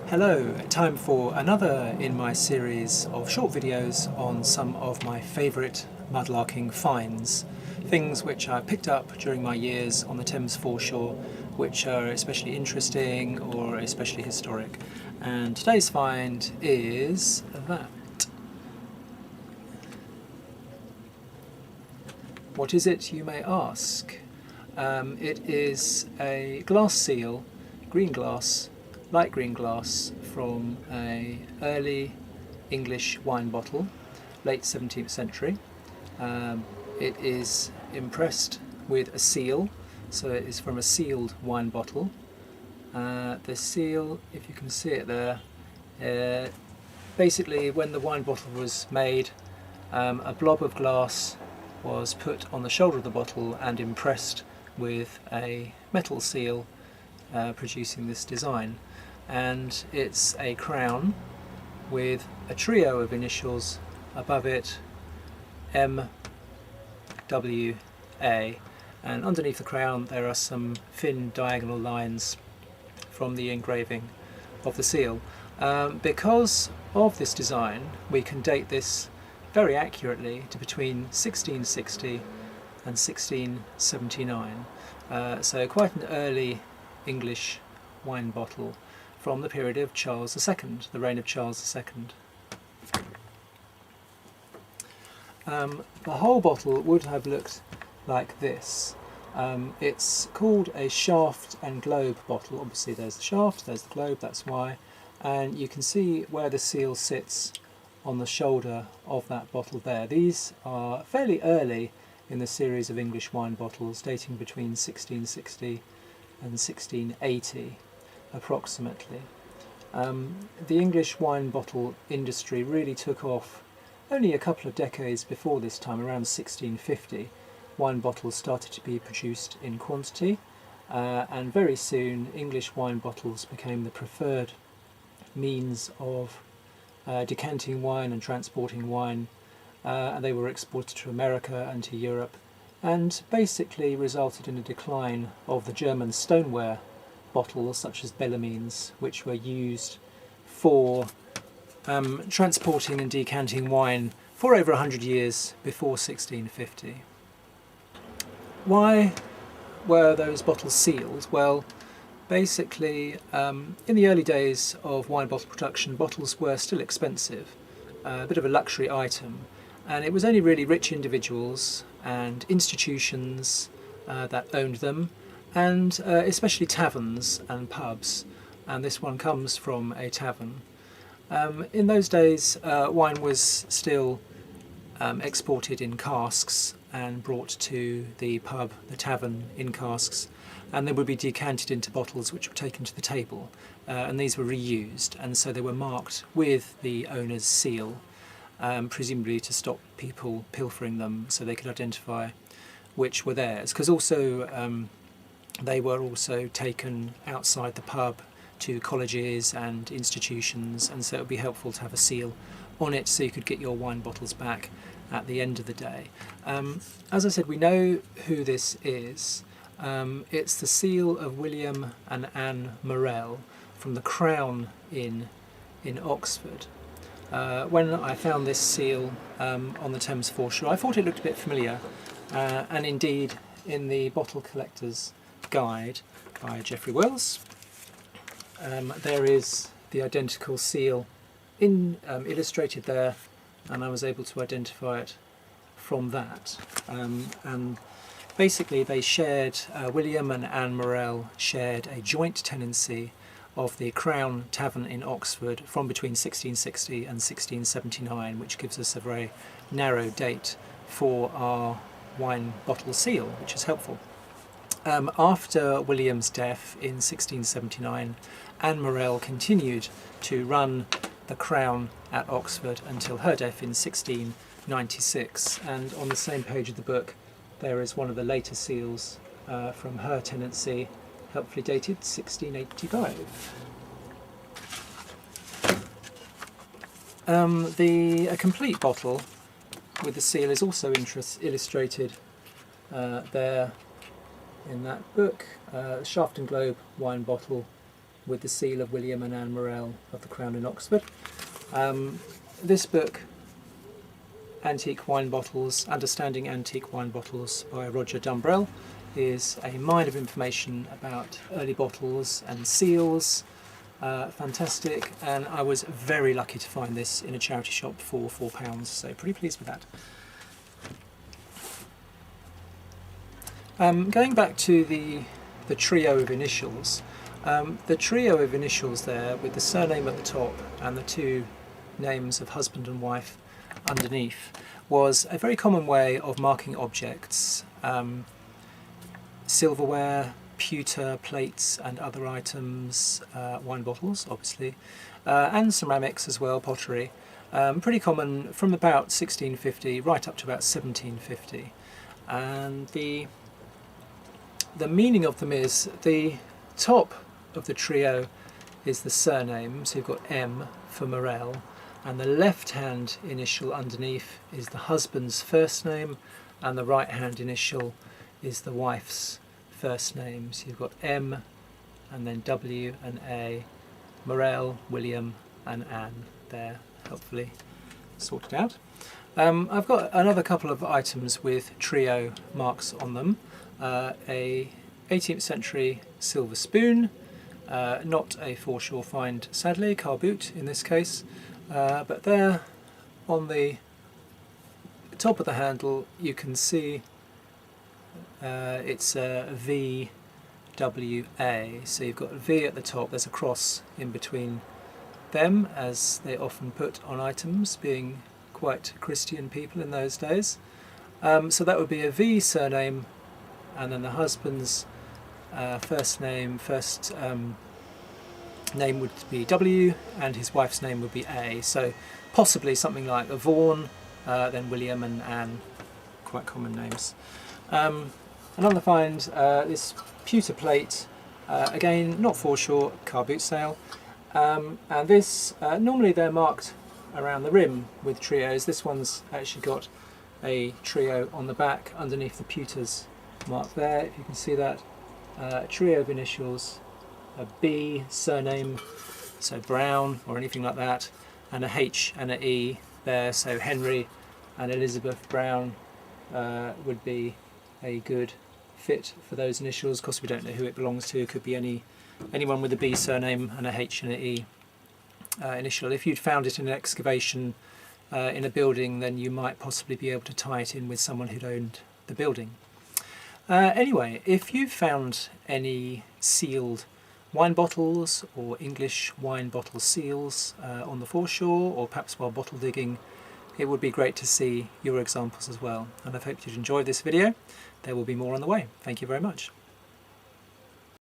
Hello, time for another in my series of short videos on some of my favourite mudlarking finds. Things which I picked up during my years on the Thames foreshore, which are especially interesting or especially historic. And today's find is that. What is it, you may ask? It is a glass seal, green glass, light green glass from a early English wine bottle, late 17th century. It is impressed with a seal, so it is from a sealed wine bottle. The seal, if you can see it there, basically when the wine bottle was made, a blob of glass was put on the shoulder of the bottle and impressed with a metal seal, producing this design. And it's a crown with a trio of initials above it, M, W, A, and underneath the crown there are some thin diagonal lines from the engraving of the seal. Because of this design, we can date this very accurately to between 1660 and 1679, so quite an early English wine bottle from the period of Charles II, the reign of Charles II. The whole bottle would have looked like this. It's called a shaft and globe bottle. Obviously there's the shaft, there's the globe, that's why, and you can see where the seal sits on the shoulder of that bottle there. These are fairly early in the series of English wine bottles, dating between 1660 and 1680 approximately. The English wine bottle industry really took off only a couple of decades before this time. Around 1650 wine bottles started to be produced in quantity, and very soon English wine bottles became the preferred means of decanting wine and transporting wine, and they were exported to America and to Europe, and basically resulted in a decline of the German stoneware bottles such as Bellamines, which were used for transporting and decanting wine for over 100 years before 1650. Why were those bottles sealed? Well, basically, in the early days of wine bottle production, bottles were still expensive, a bit of a luxury item, and it was only really rich individuals and institutions that owned them, and especially taverns and pubs, and this one comes from a tavern. In those days, wine was still exported in casks and brought to the pub, the tavern, in casks, and they would be decanted into bottles which were taken to the table, and these were reused, and so they were marked with the owner's seal, presumably to stop people pilfering them so they could identify which were theirs, because also they were also taken outside the pub to colleges and institutions, and so it would be helpful to have a seal on it so you could get your wine bottles back at the end of the day. As I said, we know who this is. It's the seal of William and Anne Morel from the Crown Inn in Oxford. When I found this seal on the Thames foreshore, I thought it looked a bit familiar, and indeed in the Bottle Collector's Guide by Geoffrey Wells, there is the identical seal illustrated there, and I was able to identify it from that. And basically they shared, William and Anne Morel shared a joint tenancy of the Crown Tavern in Oxford from between 1660 and 1679, which gives us a very narrow date for our wine bottle seal, which is helpful. After William's death in 1679, Anne Morel continued to run the Crown at Oxford until her death in 1696, and on the same page of the book there is one of the later seals from her tenancy, helpfully dated 1685. A complete bottle with the seal is also illustrated there in that book. Shaft and Globe wine bottle with the seal of William and Anne Morell of the Crown in Oxford. This book, Antique Wine Bottles, Understanding Antique Wine Bottles by Roger Dumbrell, is a mine of information about early bottles and seals. Fantastic, and I was very lucky to find this in a charity shop for £4, so pretty pleased with that. Going back to the trio of initials, the trio of initials there with the surname at the top and the two names of husband and wife underneath was a very common way of marking objects, silverware, pewter, plates and other items, wine bottles obviously, and ceramics as well, pottery. Pretty common from about 1650 right up to about 1750. And the meaning of them is the top of the trio is the surname, so you've got M for Morell, and the left hand initial underneath is the husband's first name, and the right hand initial is the wife's first name. So you've got M and then W and A, Morell, William and Anne there, hopefully sorted out. I've got another couple of items with trio marks on them. A 18th century silver spoon, not a foreshore find sadly, car boot in this case, but there on the top of the handle you can see it's a VWA, so you've got a V at the top, there's a cross in between them, as they often put on items, being quite Christian people in those days. So that would be a V surname, and then the husband's first name would be W, and his wife's name would be A. So possibly something like a Vaughan, then William and Anne, quite common names. Another find, this pewter plate, again not foreshore, car boot sale, and this, normally they're marked around the rim with trios. This one's actually got a trio on the back underneath the pewters mark there, if you can see that. A trio of initials, a B surname, so Brown or anything like that, and a H and an E there, so Henry and Elizabeth Brown would be a good fit for those initials. Of course we don't know who it belongs to, it could be anyone with a B surname and a H and an E initial. If you'd found it in an excavation in a building, then you might possibly be able to tie it in with someone who'd owned the building. Anyway, if you've found any sealed wine bottles or English wine bottle seals on the foreshore, or perhaps while bottle digging, it would be great to see your examples as well. And I hope you'd enjoyed this video. There will be more on the way. Thank you very much.